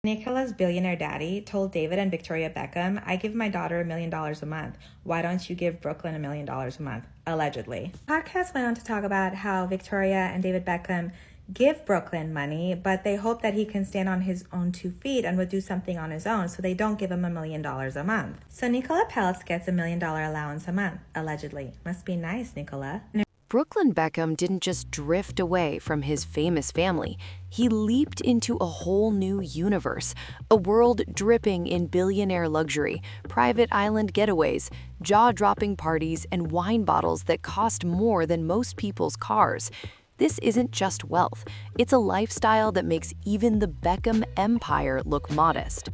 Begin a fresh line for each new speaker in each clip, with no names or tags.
Nicola's billionaire daddy told David and Victoria Beckham, "I give my daughter $1 million a month. Why don't you give Brooklyn $1 million a month?" Allegedly. The podcast went on to talk about how Victoria and David Beckham give Brooklyn money, but they hope that he can stand on his own 2 feet and would do something on his own, so they don't give him $1 million a month. So Nicola Peltz gets $1 million allowance a month, allegedly. Must be nice, Nicola.
Brooklyn Beckham didn't just drift away from his famous family. He leaped into a whole new universe, a world dripping in billionaire luxury, private island getaways, jaw-dropping parties, and wine bottles that cost more than most people's cars. This isn't just wealth. It's a lifestyle that makes even the Beckham empire look modest.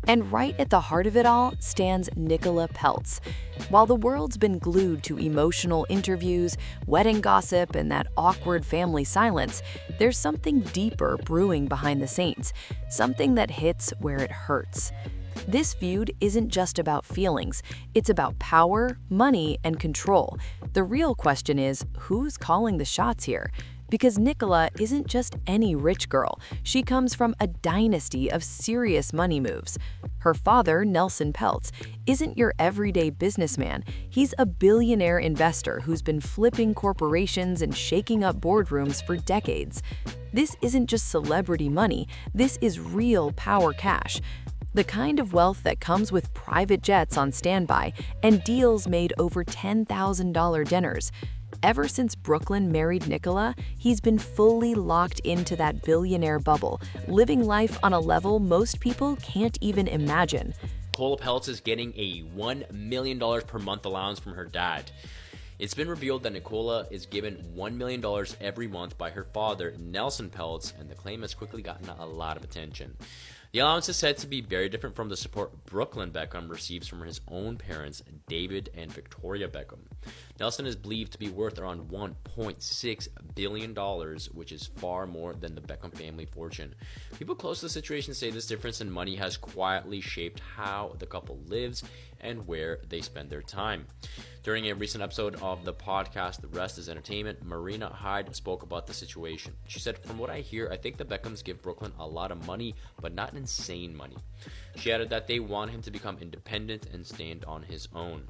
And right at the heart of it all stands Nicola Peltz. While the world's been glued to emotional interviews, wedding gossip, and that awkward family silence, there's something deeper brewing behind the scenes, something that hits where it hurts. This feud isn't just about feelings, it's about power, money, and control. The real question is, who's calling the shots here? Because Nicola isn't just any rich girl. She comes from a dynasty of serious money moves. Her father, Nelson Peltz, isn't your everyday businessman. He's a billionaire investor who's been flipping corporations and shaking up boardrooms for decades. This isn't just celebrity money. This is real power cash. The kind of wealth that comes with private jets on standby and deals made over $10,000 dinners. Ever since Brooklyn married Nicola, he's been fully locked into that billionaire bubble, living life on a level most people can't even imagine.
Nicola Peltz is getting a $1 million per month allowance from her dad. It's been revealed that Nicola is given $1 million every month by her father, Nelson Peltz, and the claim has quickly gotten a lot of attention. The allowance is said to be very different from the support Brooklyn Beckham receives from his own parents, David and Victoria Beckham. Nelson is believed to be worth around $1.6 billion, which is far more than the Beckham family fortune. People close to the situation say this difference in money has quietly shaped how the couple lives and where they spend their time. During a recent episode of the podcast The Rest is Entertainment, Marina Hyde spoke about the situation. She said, "From what I hear, I think the Beckhams give Brooklyn a lot of money, but not insane money." She added that they want him to become independent and stand on his own.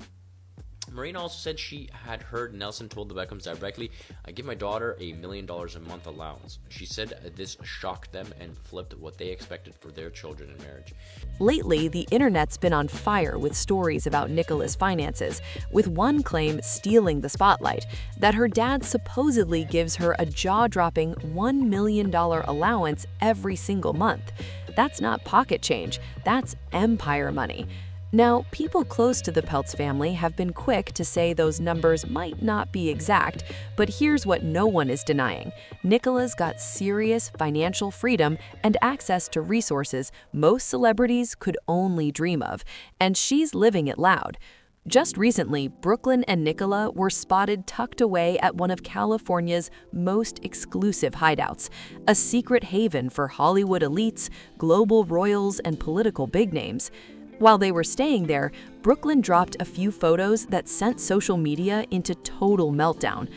Marina also said she had heard Nelson told the Beckhams directly, "I give my daughter $1 million a month allowance." She said this shocked them and flipped what they expected for their children in marriage.
Lately, the internet's been on fire with stories about Nicola's finances, with one claim stealing the spotlight, that her dad supposedly gives her a jaw-dropping $1 million allowance every single month. That's not pocket change, that's empire money. Now, people close to the Peltz family have been quick to say those numbers might not be exact, but here's what no one is denying. Nicola's got serious financial freedom and access to resources most celebrities could only dream of, and she's living it loud. Just recently, Brooklyn and Nicola were spotted tucked away at one of California's most exclusive hideouts, a secret haven for Hollywood elites, global royals, and political big names. While they were staying there, Brooklyn dropped a few photos that sent social media into total meltdown.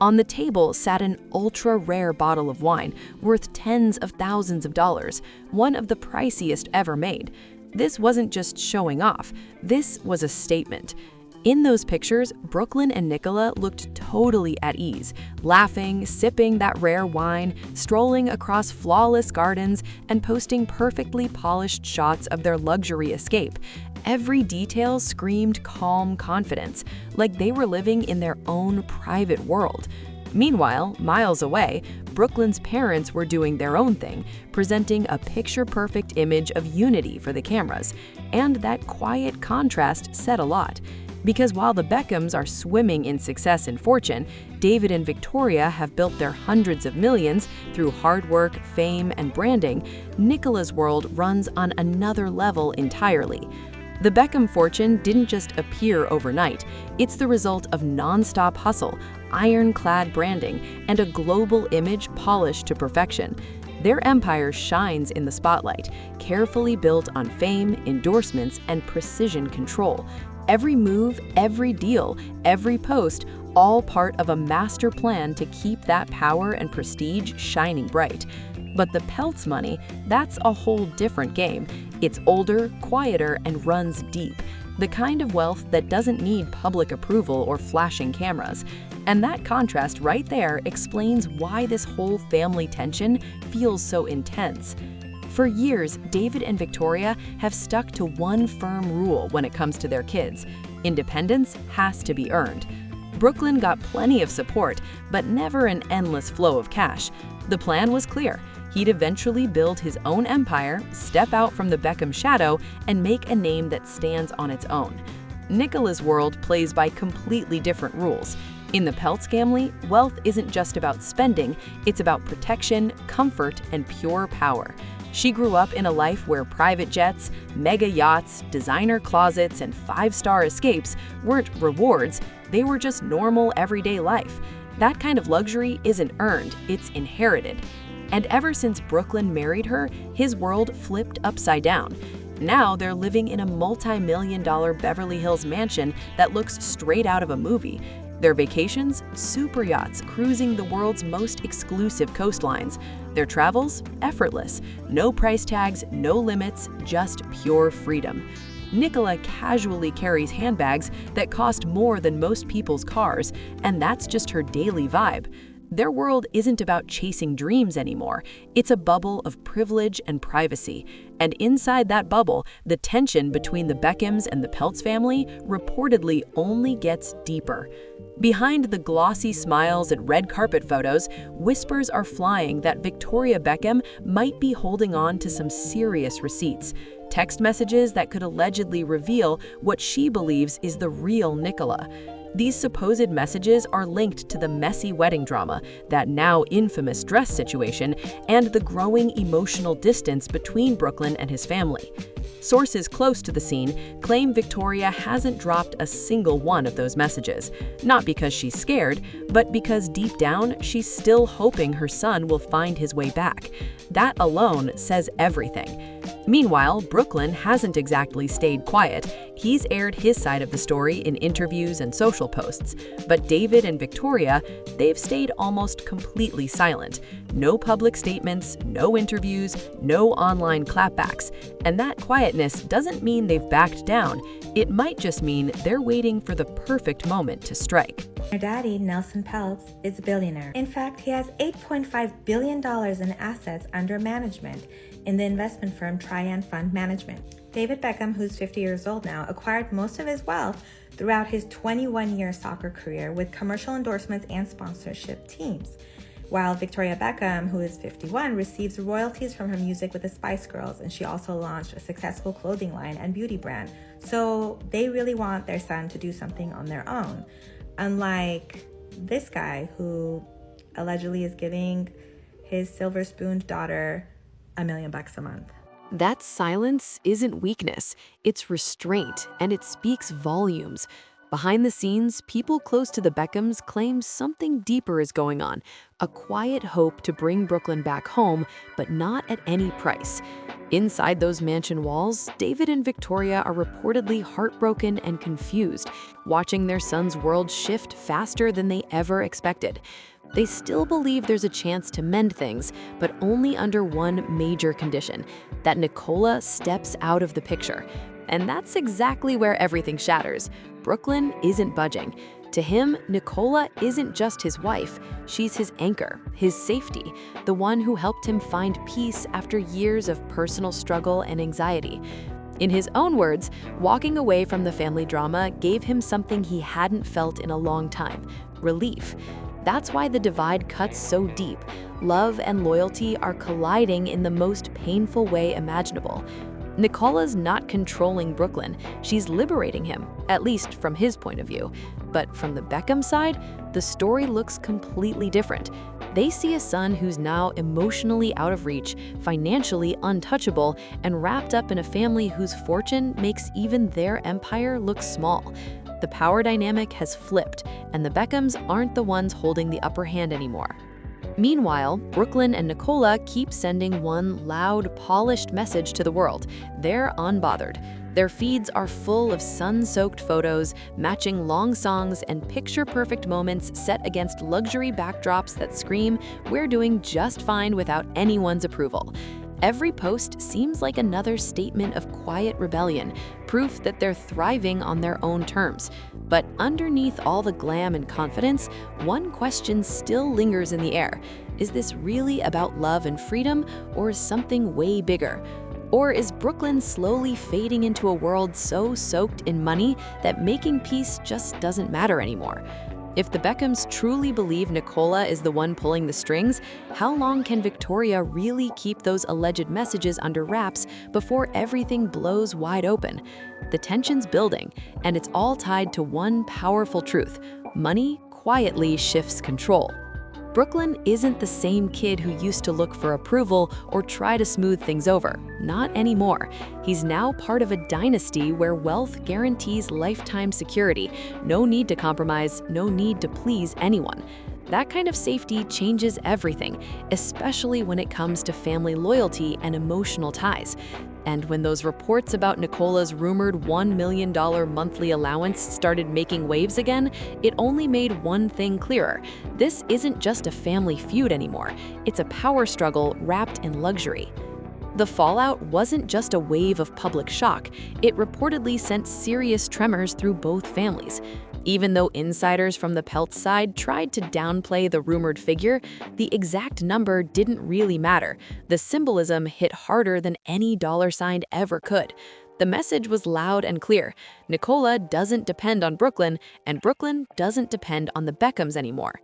On the table sat an ultra-rare bottle of wine worth tens of thousands of dollars, one of the priciest ever made. This wasn't just showing off, this was a statement. In those pictures, Brooklyn and Nicola looked totally at ease, laughing, sipping that rare wine, strolling across flawless gardens, and posting perfectly polished shots of their luxury escape. Every detail screamed calm confidence, like they were living in their own private world. Meanwhile, miles away, Brooklyn's parents were doing their own thing, presenting a picture-perfect image of unity for the cameras. And that quiet contrast said a lot. Because while the Beckhams are swimming in success and fortune, David and Victoria have built their hundreds of millions through hard work, fame, and branding, Nicola's world runs on another level entirely. The Beckham fortune didn't just appear overnight. It's the result of non-stop hustle, ironclad branding, and a global image polished to perfection. Their empire shines in the spotlight, carefully built on fame, endorsements, and precision control. Every move, every deal, every post, all part of a master plan to keep that power and prestige shining bright. But the Peltz money, that's a whole different game. It's older, quieter, and runs deep. The kind of wealth that doesn't need public approval or flashing cameras. And that contrast right there explains why this whole family tension feels so intense. For years, David and Victoria have stuck to one firm rule when it comes to their kids. Independence has to be earned. Brooklyn got plenty of support, but never an endless flow of cash. The plan was clear. He'd eventually build his own empire, step out from the Beckham shadow, and make a name that stands on its own. Nicola's world plays by completely different rules. In the Peltz family, wealth isn't just about spending, it's about protection, comfort, and pure power. She grew up in a life where private jets, mega yachts, designer closets, and five-star escapes weren't rewards, they were just normal everyday life. That kind of luxury isn't earned, it's inherited. And ever since Brooklyn married her, his world flipped upside down. Now they're living in a multi-million-dollar Beverly Hills mansion that looks straight out of a movie. Their vacations? Super yachts cruising the world's most exclusive coastlines. Their travels? Effortless. No price tags, no limits, just pure freedom. Nicola casually carries handbags that cost more than most people's cars, and that's just her daily vibe. Their world isn't about chasing dreams anymore. It's a bubble of privilege and privacy. And inside that bubble, the tension between the Beckhams and the Peltz family reportedly only gets deeper. Behind the glossy smiles and red carpet photos, whispers are flying that Victoria Beckham might be holding on to some serious receipts. Text messages that could allegedly reveal what she believes is the real Nicola. These supposed messages are linked to the messy wedding drama, that now infamous dress situation, and the growing emotional distance between Brooklyn and his family. Sources close to the scene claim Victoria hasn't dropped a single one of those messages, not because she's scared, but because deep down she's still hoping her son will find his way back. That alone says everything. Meanwhile, Brooklyn hasn't exactly stayed quiet. He's aired his side of the story in interviews and social posts. But David and Victoria, they've stayed almost completely silent. No public statements, no interviews, no online clapbacks. And that quietness doesn't mean they've backed down. It might just mean they're waiting for the perfect moment to strike.
Her daddy, Nicola Peltz, is a billionaire. In fact, he has $8.5 billion in assets under management in the investment firm Trian Fund Management. David Beckham, who's 50 years old now, acquired most of his wealth throughout his 21-year soccer career with commercial endorsements and sponsorship teams. While Victoria Beckham, who is 51, receives royalties from her music with the Spice Girls, and she also launched a successful clothing line and beauty brand. So they really want their son to do something on their own. Unlike this guy who allegedly is giving his silver-spooned daughter $1 million a month.
That silence isn't weakness, it's restraint, and it speaks volumes. Behind the scenes, people close to the Beckhams claim something deeper is going on, a quiet hope to bring Brooklyn back home, but not at any price. Inside those mansion walls, David and Victoria are reportedly heartbroken and confused, watching their son's world shift faster than they ever expected. They still believe there's a chance to mend things, but only under one major condition, that Nicola steps out of the picture. And that's exactly where everything shatters. Brooklyn isn't budging. To him, Nicola isn't just his wife. She's his anchor, his safety, the one who helped him find peace after years of personal struggle and anxiety. In his own words, walking away from the family drama gave him something he hadn't felt in a long time: relief. That's why the divide cuts so deep. Love and loyalty are colliding in the most painful way imaginable. Nicola's not controlling Brooklyn, she's liberating him, at least from his point of view. But from the Beckham side, the story looks completely different. They see a son who's now emotionally out of reach, financially untouchable, and wrapped up in a family whose fortune makes even their empire look small. The power dynamic has flipped, and the Beckhams aren't the ones holding the upper hand anymore. Meanwhile, Brooklyn and Nicola keep sending one loud, polished message to the world. They're unbothered. Their feeds are full of sun-soaked photos, matching long songs and picture-perfect moments set against luxury backdrops that scream, "We're doing just fine without anyone's approval." Every post seems like another statement of quiet rebellion, proof that they're thriving on their own terms. But underneath all the glam and confidence, one question still lingers in the air. Is this really about love and freedom, or something way bigger? Or is Brooklyn slowly fading into a world so soaked in money that making peace just doesn't matter anymore? If the Beckhams truly believe Nicola is the one pulling the strings, how long can Victoria really keep those alleged messages under wraps before everything blows wide open? The tension's building, and it's all tied to one powerful truth: money quietly shifts control. Brooklyn isn't the same kid who used to look for approval or try to smooth things over. Not anymore. He's now part of a dynasty where wealth guarantees lifetime security. No need to compromise, no need to please anyone. That kind of safety changes everything, especially when it comes to family loyalty and emotional ties. And when those reports about Nicola's rumored $1 million monthly allowance started making waves again, it only made one thing clearer. This isn't just a family feud anymore. It's a power struggle wrapped in luxury. The fallout wasn't just a wave of public shock. It reportedly sent serious tremors through both families. Even though insiders from the Peltz side tried to downplay the rumored figure, the exact number didn't really matter. The symbolism hit harder than any dollar sign ever could. The message was loud and clear. Nicola doesn't depend on Brooklyn, and Brooklyn doesn't depend on the Beckhams anymore.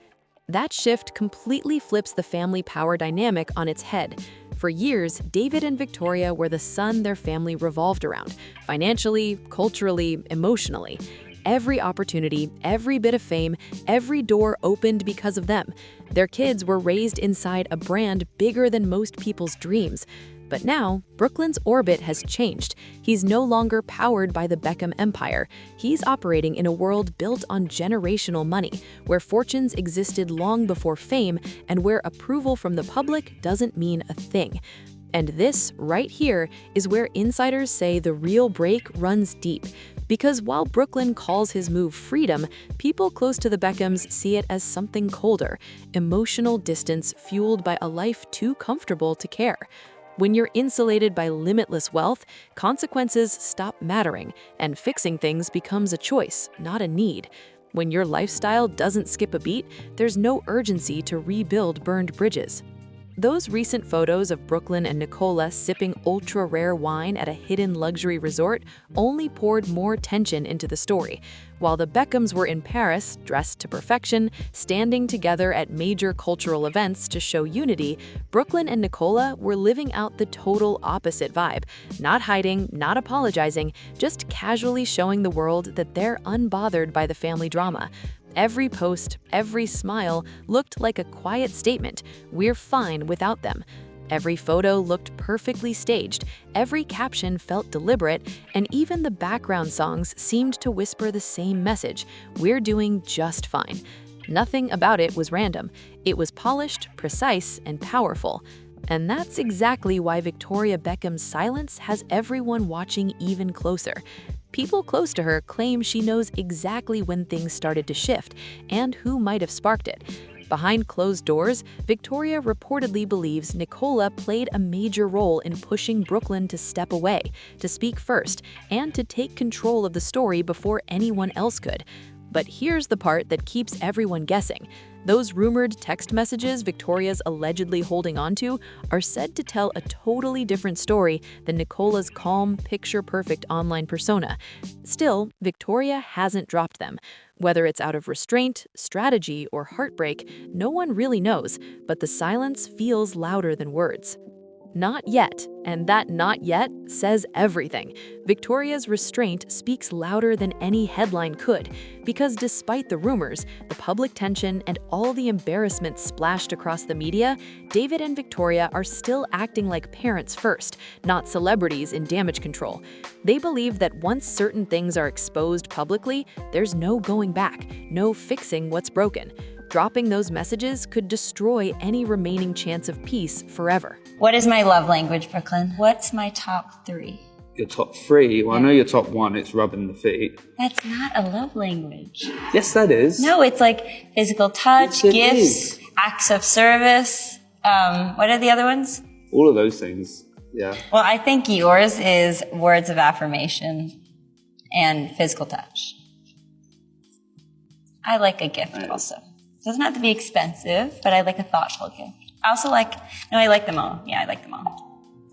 That shift completely flips the family power dynamic on its head. For years, David and Victoria were the sun their family revolved around, financially, culturally, emotionally. Every opportunity, every bit of fame, every door opened because of them. Their kids were raised inside a brand bigger than most people's dreams. But now, Brooklyn's orbit has changed. He's no longer powered by the Beckham empire. He's operating in a world built on generational money, where fortunes existed long before fame and where approval from the public doesn't mean a thing. And this, right here, is where insiders say the real break runs deep. Because while Brooklyn calls his move freedom, people close to the Beckhams see it as something colder, emotional distance fueled by a life too comfortable to care. When you're insulated by limitless wealth, consequences stop mattering, and fixing things becomes a choice, not a need. When your lifestyle doesn't skip a beat, there's no urgency to rebuild burned bridges. Those recent photos of Brooklyn and Nicola sipping ultra-rare wine at a hidden luxury resort only poured more tension into the story. While the Beckhams were in Paris, dressed to perfection, standing together at major cultural events to show unity, Brooklyn and Nicola were living out the total opposite vibe. Not hiding, not apologizing, just casually showing the world that they're unbothered by the family drama. Every post, every smile looked like a quiet statement: we're fine without them. Every photo looked perfectly staged, every caption felt deliberate, and even the background songs seemed to whisper the same message: we're doing just fine. Nothing about it was random. It was polished, precise, and powerful. And that's exactly why Victoria Beckham's silence has everyone watching even closer. People close to her claim she knows exactly when things started to shift and who might have sparked it. Behind closed doors, Victoria reportedly believes Nicola played a major role in pushing Brooklyn to step away, to speak first, and to take control of the story before anyone else could. But here's the part that keeps everyone guessing. Those rumored text messages Victoria's allegedly holding onto are said to tell a totally different story than Nicola's calm, picture-perfect online persona. Still, Victoria hasn't dropped them. Whether it's out of restraint, strategy, or heartbreak, no one really knows, but the silence feels louder than words. Not yet, and that not yet says everything. Victoria's restraint speaks louder than any headline could, because despite the rumors, the public tension, and all the embarrassment splashed across the media, David and Victoria are still acting like parents first, not celebrities in damage control. They believe that once certain things are exposed publicly, there's no going back, no fixing what's broken. Dropping those messages could destroy any remaining chance of peace forever.
What is my love language, Brooklyn? What's my top 3?
Your top 3? Well, I know your top 1, it's rubbing the feet.
That's not a love language.
Yes, that is.
No, it's like physical touch,
Yes, it
gifts,
is.
acts of service. What are the other ones?
All of those things, yeah.
Well, I think yours is words of affirmation and physical touch. I like a gift also. It doesn't have to be expensive, but I like a thoughtful gift. I also like, I like them all. Yeah, I like them all.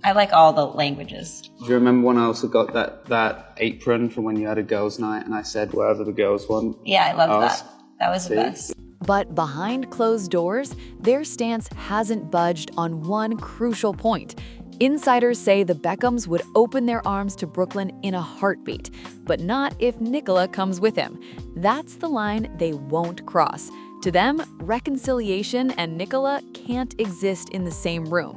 I like all the languages.
Do you remember when I also got that apron from when you had a girls' night and I said whatever the girls want?
Yeah, I loved that. That was the best.
But behind closed doors, their stance hasn't budged on one crucial point. Insiders say the Beckhams would open their arms to Brooklyn in a heartbeat, but not if Nicola comes with him. That's the line they won't cross. To them, reconciliation and Nicola can't exist in the same room.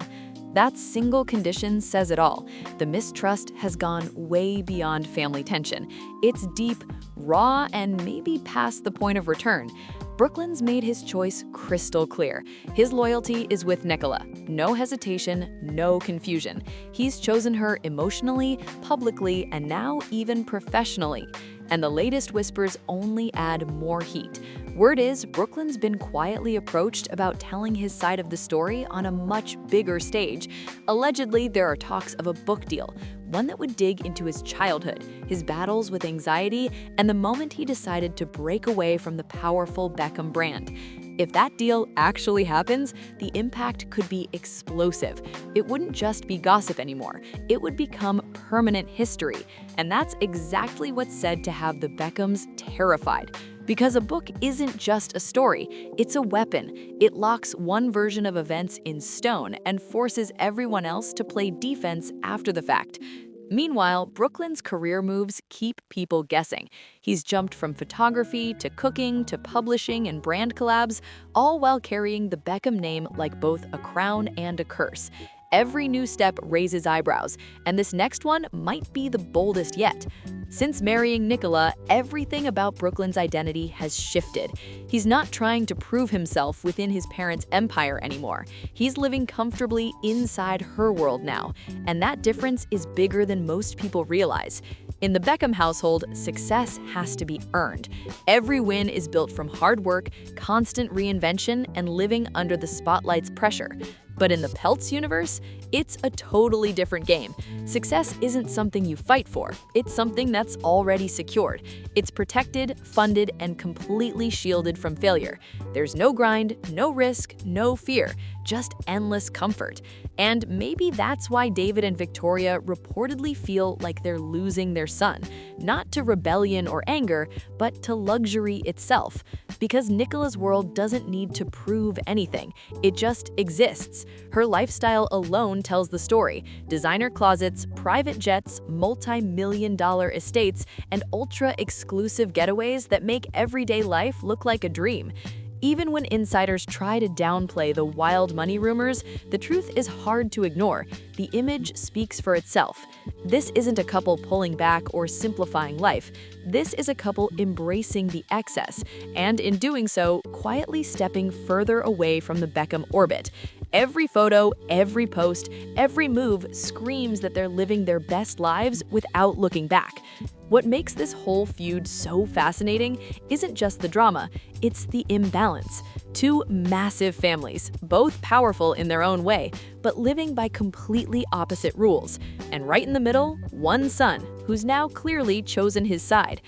That single condition says it all. The mistrust has gone way beyond family tension. It's deep, raw, and maybe past the point of return. Brooklyn's made his choice crystal clear. His loyalty is with Nicola. No hesitation, no confusion. He's chosen her emotionally, publicly, and now even professionally. And the latest whispers only add more heat. Word is, Brooklyn's been quietly approached about telling his side of the story on a much bigger stage. Allegedly, there are talks of a book deal, one that would dig into his childhood, his battles with anxiety, and the moment he decided to break away from the powerful Beckham brand. If that deal actually happens, the impact could be explosive. It wouldn't just be gossip anymore. It would become permanent history. And that's exactly what's said to have the Beckhams terrified. Because a book isn't just a story, it's a weapon. It locks one version of events in stone and forces everyone else to play defense after the fact. Meanwhile, Brooklyn's career moves keep people guessing. He's jumped from photography to cooking to publishing and brand collabs, all while carrying the Beckham name like both a crown and a curse. Every new step raises eyebrows, and this next one might be the boldest yet. Since marrying Nicola, everything about Brooklyn's identity has shifted. He's not trying to prove himself within his parents' empire anymore. He's living comfortably inside her world now, and that difference is bigger than most people realize. In the Beckham household, success has to be earned. Every win is built from hard work, constant reinvention, and living under the spotlight's pressure. But in the Peltz universe, it's a totally different game. Success isn't something you fight for. It's something that's already secured. It's protected, funded, and completely shielded from failure. There's no grind, no risk, no fear, just endless comfort. And maybe that's why David and Victoria reportedly feel like they're losing their son, not to rebellion or anger, but to luxury itself. Because Nicola's world doesn't need to prove anything. It just exists. Her lifestyle alone tells the story. Designer closets, private jets, multi-million-dollar estates, and ultra-exclusive getaways that make everyday life look like a dream. Even when insiders try to downplay the wild money rumors, the truth is hard to ignore. The image speaks for itself. This isn't a couple pulling back or simplifying life. This is a couple embracing the excess, and in doing so, quietly stepping further away from the Beckham orbit. Every photo, every post, every move screams that they're living their best lives without looking back. What makes this whole feud so fascinating isn't just the drama, it's the imbalance. Two massive families, both powerful in their own way, but living by completely opposite rules. And right in the middle, one son, who's now clearly chosen his side.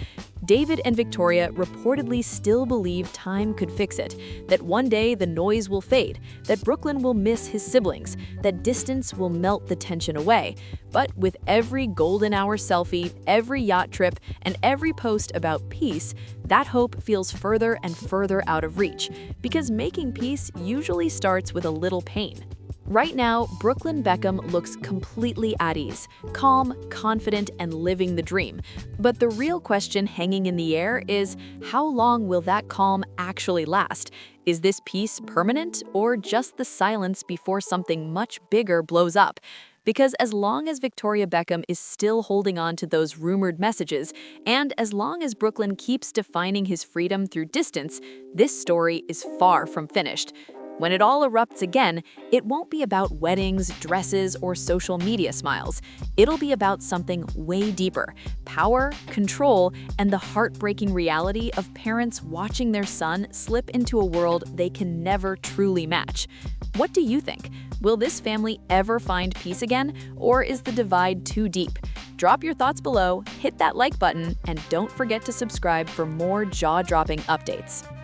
David and Victoria reportedly still believe time could fix it, that one day the noise will fade, that Brooklyn will miss his siblings, that distance will melt the tension away. But with every golden hour selfie, every yacht trip, and every post about peace, that hope feels further and further out of reach, because making peace usually starts with a little pain. Right now, Brooklyn Beckham looks completely at ease, calm, confident, and living the dream. But the real question hanging in the air is, how long will that calm actually last? Is this peace permanent, or just the silence before something much bigger blows up? Because as long as Victoria Beckham is still holding on to those rumored messages, and as long as Brooklyn keeps defining his freedom through distance, this story is far from finished. When it all erupts again, it won't be about weddings, dresses, or social media smiles. It'll be about something way deeper: power, control, and the heartbreaking reality of parents watching their son slip into a world they can never truly match. What do you think? Will this family ever find peace again, or is the divide too deep? Drop your thoughts below, hit that like button, and don't forget to subscribe for more jaw-dropping updates.